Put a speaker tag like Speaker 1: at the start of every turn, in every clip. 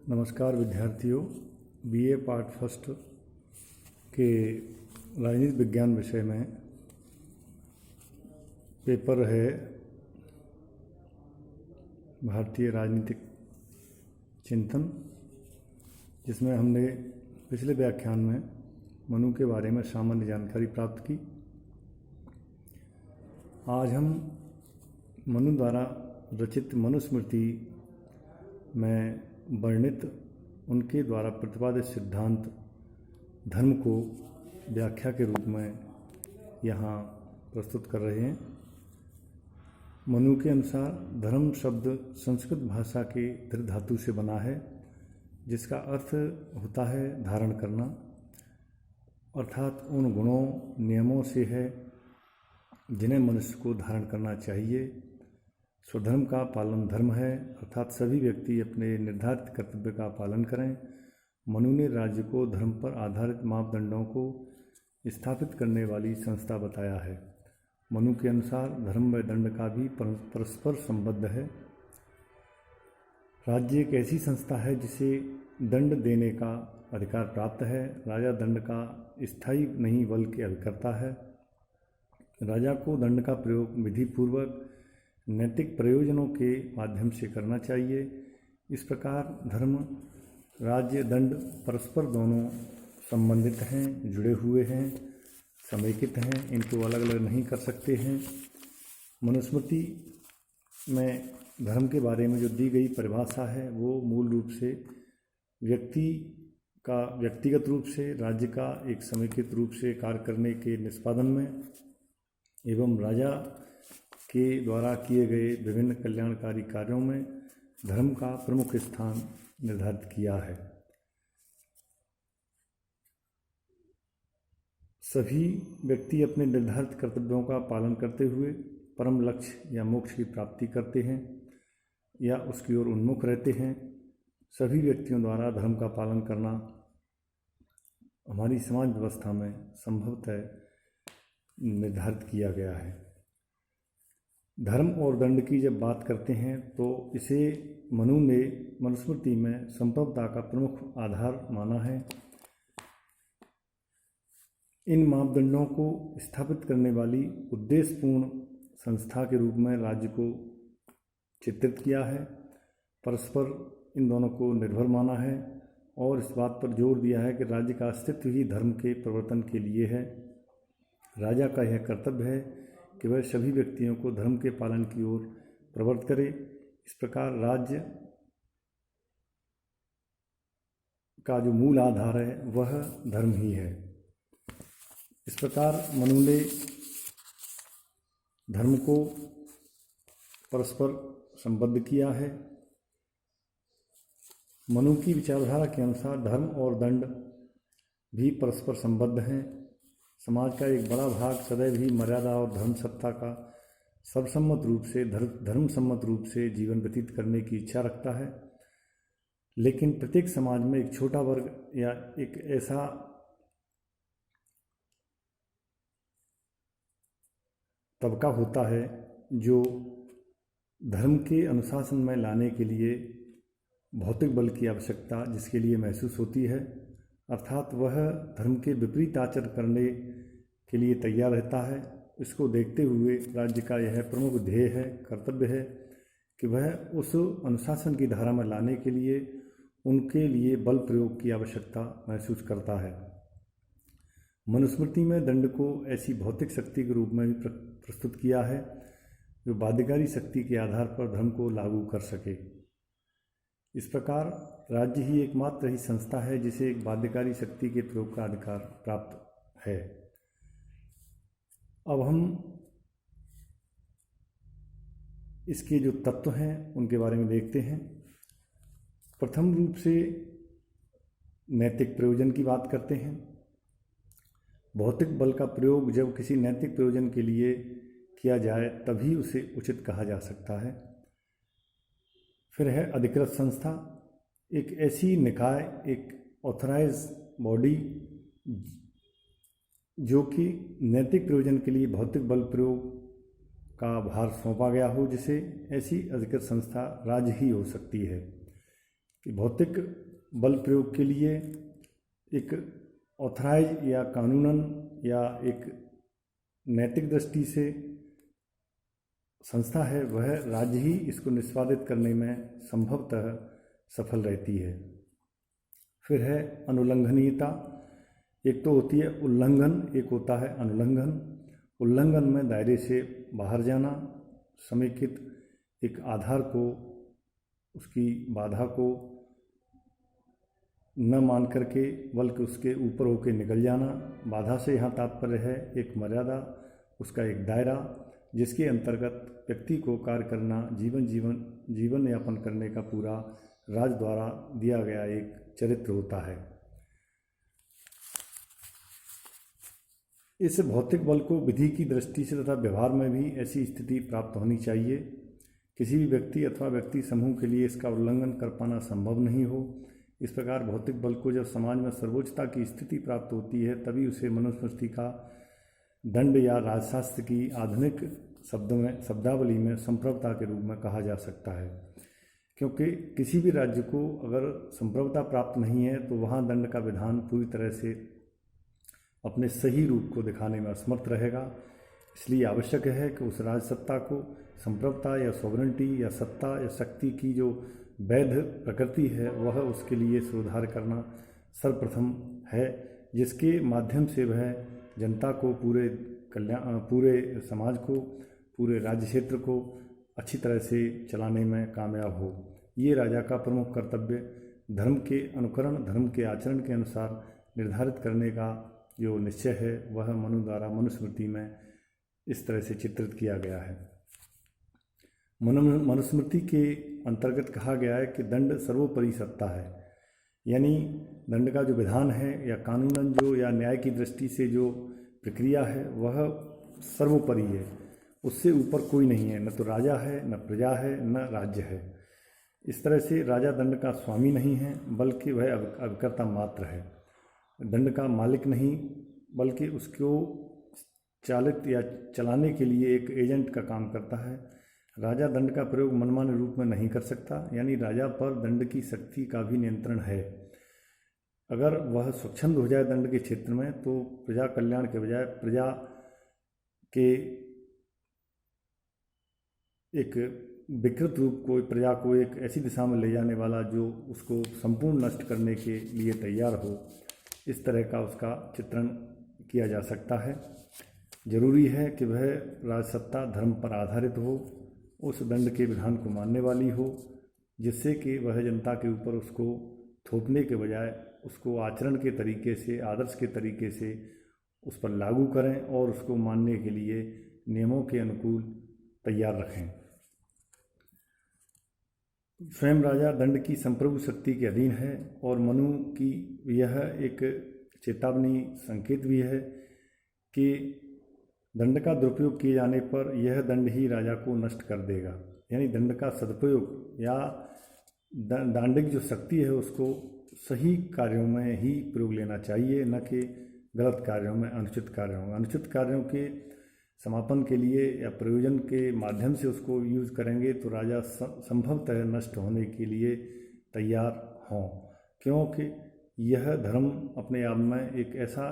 Speaker 1: नमस्कार विद्यार्थियों। BA part first के राजनीति विज्ञान विषय में पेपर है भारतीय राजनीतिक चिंतन, जिसमें हमने पिछले व्याख्यान में मनु के बारे में सामान्य जानकारी प्राप्त की। आज हम मनु द्वारा रचित मनुस्मृति में वर्णित उनके द्वारा प्रतिपादित सिद्धांत धर्म को व्याख्या के रूप में यहाँ प्रस्तुत कर रहे हैं। मनु के अनुसार धर्म शब्द संस्कृत भाषा के धृ धातु से बना है, जिसका अर्थ होता है धारण करना, अर्थात उन गुणों नियमों से है जिन्हें मनुष्य को धारण करना चाहिए। स्वधर्म का पालन धर्म है, अर्थात सभी व्यक्ति अपने निर्धारित कर्तव्य का पालन करें। मनु ने राज्य को धर्म पर आधारित मापदंडों को स्थापित करने वाली संस्था बताया है। मनु के अनुसार धर्म व दंड का भी परस्पर संबद्ध है। राज्य एक ऐसी संस्था है जिसे दंड देने का अधिकार प्राप्त है। राजा दंड का स्थायी नहीं बल्कि अभिकर्ता है। राजा को दंड का प्रयोग विधिपूर्वक नैतिक प्रयोजनों के माध्यम से करना चाहिए। इस प्रकार धर्म, राज्य, दंड परस्पर दोनों संबंधित हैं, जुड़े हुए हैं, समेकित हैं, इनको अलग अलग नहीं कर सकते हैं। मनुस्मृति में धर्म के बारे में जो दी गई परिभाषा है वो मूल रूप से व्यक्तिगत रूप से राज्य का एक समेकित रूप से कार्य करने के निष्पादन में एवं राजा के द्वारा किए गए विभिन्न कल्याणकारी कार्यों में धर्म का प्रमुख स्थान निर्धारित किया है। सभी व्यक्ति अपने निर्धारित कर्तव्यों का पालन करते हुए परम लक्ष्य या मोक्ष की प्राप्ति करते हैं या उसकी ओर उन्मुख रहते हैं। सभी व्यक्तियों द्वारा धर्म का पालन करना हमारी समाज व्यवस्था में संभवतः निर्धारित किया गया है। धर्म और दंड की जब बात करते हैं तो इसे मनु ने मनुस्मृति में संप्रभुता का प्रमुख आधार माना है। इन मापदंडों को स्थापित करने वाली उद्देश्यपूर्ण संस्था के रूप में राज्य को चित्रित किया है। परस्पर इन दोनों को निर्भर माना है और इस बात पर जोर दिया है कि राज्य का अस्तित्व ही धर्म के प्रवर्तन के लिए है। राजा का यह कर्तव्य है कि वह सभी व्यक्तियों को धर्म के पालन की ओर प्रवृत्त करे। इस प्रकार राज्य का जो मूल आधार है वह धर्म ही है। इस प्रकार मनु ने धर्म को परस्पर संबद्ध किया है। मनु की विचारधारा के अनुसार धर्म और दंड भी परस्पर संबद्ध हैं। समाज का एक बड़ा भाग सदैव ही मर्यादा और धर्म सत्ता का धर्मसम्मत रूप से जीवन व्यतीत करने की इच्छा रखता है, लेकिन प्रत्येक समाज में एक छोटा वर्ग या एक ऐसा तबका होता है जो धर्म के अनुशासन में लाने के लिए भौतिक बल की आवश्यकता जिसके लिए महसूस होती है, अर्थात वह धर्म के विपरीत आचरण करने के लिए तैयार रहता है। इसको देखते हुए राज्य का यह प्रमुख ध्येय है, कर्तव्य है कि वह उस अनुशासन की धारा में लाने के लिए उनके लिए बल प्रयोग की आवश्यकता महसूस करता है। मनुस्मृति में दंड को ऐसी भौतिक शक्ति के रूप में भी प्रस्तुत किया है जो बाध्यकारी शक्ति के आधार पर धर्म को लागू कर सके। इस प्रकार राज्य ही एकमात्र ही संस्था है जिसे एक बाध्यकारी शक्ति के प्रयोग का अधिकार प्राप्त है। अब हम इसके जो तत्व हैं उनके बारे में देखते हैं। प्रथम रूप से नैतिक प्रयोजन की बात करते हैं। भौतिक बल का प्रयोग जब किसी नैतिक प्रयोजन के लिए किया जाए तभी उसे उचित कहा जा सकता है। फिर है अधिकृत संस्था, एक ऐसी निकाय, एक ऑथराइज बॉडी जो कि नैतिक प्रयोजन के लिए भौतिक बल प्रयोग का भार सौंपा गया हो, जिसे ऐसी अधिकृत संस्था राज्य ही हो सकती है। कि भौतिक बल प्रयोग के लिए एक ऑथराइज या कानूनन या एक नैतिक दृष्टि से संस्था है, वह राज्य ही इसको निष्पादित करने में संभवतः सफल रहती है। फिर है अनुल्लंघनीयता। एक तो होती है उल्लंघन, एक होता है अनुल्लंघन। उल्लंघन में दायरे से बाहर जाना, समेकित एक आधार को, उसकी बाधा को न मान करके बल्कि उसके ऊपर होकर निकल जाना। बाधा से यहाँ तात्पर्य है एक मर्यादा, उसका एक दायरा, जिसके अंतर्गत व्यक्ति को कार्य करना, जीवन यापन करने का पूरा राज द्वारा दिया गया एक चरित्र होता है। इस भौतिक बल को विधि की दृष्टि से तथा व्यवहार में भी ऐसी स्थिति प्राप्त होनी चाहिए। किसी भी व्यक्ति अथवा व्यक्ति समूह के लिए इसका उल्लंघन कर पाना संभव नहीं हो। इस प्रकार भौतिक बल को जब समाज में सर्वोच्चता की स्थिति प्राप्त होती है, तभी उसे मनुस्मृति का दंड या राजशास्त्र की आधुनिक शब्दावली में संप्रभुता के रूप में कहा जा सकता है। क्योंकि किसी भी राज्य को अगर संप्रभुता प्राप्त नहीं है तो वहाँ दंड का विधान पूरी तरह से अपने सही रूप को दिखाने में असमर्थ रहेगा। इसलिए आवश्यक है कि उस राजसत्ता को संप्रभुता या सॉवरेंटी या सत्ता या शक्ति की जो वैध प्रकृति है, वह उसके लिए सुधार करना सर्वप्रथम है, जिसके माध्यम से वह जनता को, पूरे समाज को, पूरे राज्य क्षेत्र को अच्छी तरह से चलाने में कामयाब हो। ये राजा का प्रमुख कर्तव्य धर्म के अनुकरण, धर्म के आचरण के अनुसार निर्धारित करने का जो निश्चय है, वह मनु द्वारा मनुस्मृति में इस तरह से चित्रित किया गया है। मनुस्मृति के अंतर्गत कहा गया है कि दंड सर्वोपरि सत्ता है, यानी दंड का जो विधान है या कानूनन जो या न्याय की दृष्टि से जो प्रक्रिया है, वह सर्वोपरि है, उससे ऊपर कोई नहीं है। न तो राजा है, न प्रजा है, न राज्य है। इस तरह से राजा दंड का स्वामी नहीं है, बल्कि वह अभिकर्ता मात्र है। दंड का मालिक नहीं, बल्कि उसको चालित या चलाने के लिए एक एजेंट का काम करता है। राजा दंड का प्रयोग मनमाने रूप में नहीं कर सकता, यानी राजा पर दंड की शक्ति का भी नियंत्रण है। अगर वह स्वच्छंद हो जाए दंड के क्षेत्र में, तो प्रजा कल्याण के बजाय प्रजा के एक विकृत रूप को, प्रजा को एक ऐसी दिशा में ले जाने वाला जो उसको संपूर्ण नष्ट करने के लिए तैयार हो, इस तरह का उसका चित्रण किया जा सकता है। जरूरी है कि वह राजसत्ता धर्म पर आधारित हो, उस दंड के विधान को मानने वाली हो, जिससे कि वह जनता के ऊपर उसको थोपने के बजाय उसको आचरण के तरीके से, आदर्श के तरीके से उस पर लागू करें और उसको मानने के लिए नियमों के अनुकूल तैयार रखें। स्वयं राजा दंड की संप्रभु शक्ति के अधीन है और मनु की यह एक चेतावनी संकेत भी है कि दंड का दुरुपयोग किए जाने पर यह दंड ही राजा को नष्ट कर देगा। यानी दंड का सदुपयोग या दांडिक जो शक्ति है उसको सही कार्यों में ही प्रयोग लेना चाहिए, न कि गलत कार्यों में, अनुचित कार्यों में। अनुचित कार्यों के समापन के लिए या प्रयोजन के माध्यम से उसको यूज़ करेंगे तो राजा संभवतः नष्ट होने के लिए तैयार हों, क्योंकि यह धर्म अपने आप में एक ऐसा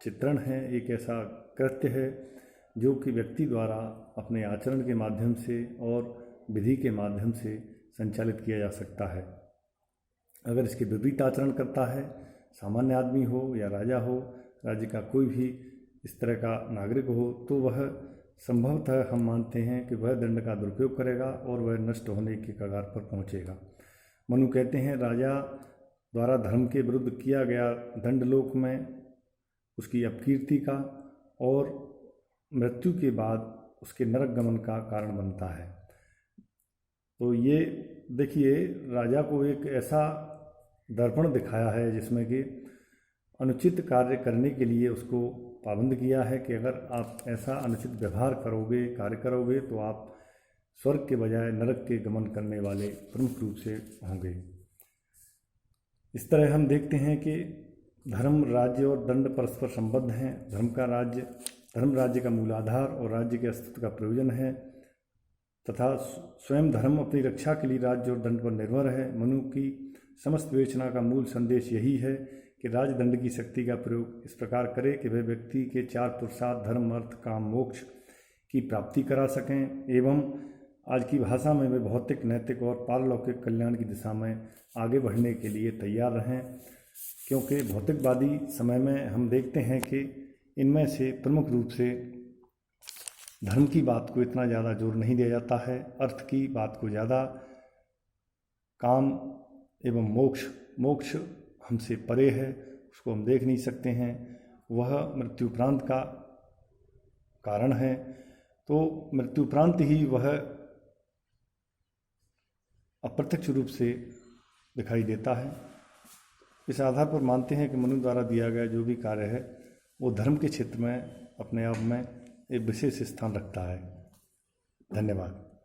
Speaker 1: चित्रण है, एक ऐसा कृत्य है जो कि व्यक्ति द्वारा अपने आचरण के माध्यम से और विधि के माध्यम से संचालित किया जा सकता है। अगर इसके विपरीत आचरण करता है, सामान्य आदमी हो या राजा हो, राज्य का कोई भी इस तरह का नागरिक हो, तो वह संभवतः हम मानते हैं कि वह दंड का दुरुपयोग करेगा और वह नष्ट होने के कगार पर पहुंचेगा। मनु कहते हैं राजा द्वारा धर्म के विरुद्ध किया गया दंड लोक में उसकी अपकीर्ति का और मृत्यु के बाद उसके नरक गमन का कारण बनता है। तो ये देखिए, राजा को एक ऐसा दर्पण दिखाया है जिसमें कि अनुचित कार्य करने के लिए उसको पाबंद किया है कि अगर आप ऐसा अनुचित व्यवहार करोगे, कार्य करोगे, तो आप स्वर्ग के बजाय नरक के गमन करने वाले प्रमुख रूप से होंगे। इस तरह हम देखते हैं कि धर्म, राज्य और दंड परस्पर संबद्ध हैं। धर्म राज्य का मूलाधार और राज्य के अस्तित्व का प्रयोजन है तथा स्वयं धर्म अपनी रक्षा के लिए राज्य और दंड पर निर्भर है। मनु की समस्त विवेचना का मूल संदेश यही है कि राजदंड की शक्ति का प्रयोग इस प्रकार करे कि वह व्यक्ति के 4 पुरुषार्थ धर्म, अर्थ, काम, मोक्ष की प्राप्ति करा सकें एवं आज की भाषा में वे भौतिक, नैतिक और पारलौकिक कल्याण की दिशा में आगे बढ़ने के लिए तैयार रहें। क्योंकि भौतिकवादी समय में हम देखते हैं कि इनमें से प्रमुख रूप से धर्म की बात को इतना ज़्यादा जोर नहीं दिया जाता है, अर्थ की बात को ज़्यादा, काम एवं मोक्ष हमसे परे है, उसको हम देख नहीं सकते हैं, वह मृत्युपरांत का कारण है। तो मृत्युपरांत ही वह अप्रत्यक्ष रूप से दिखाई देता है। इस आधार पर मानते हैं कि मनु द्वारा दिया गया जो भी कार्य है वो धर्म के क्षेत्र में अपने आप में एक विशेष स्थान रखता है। धन्यवाद।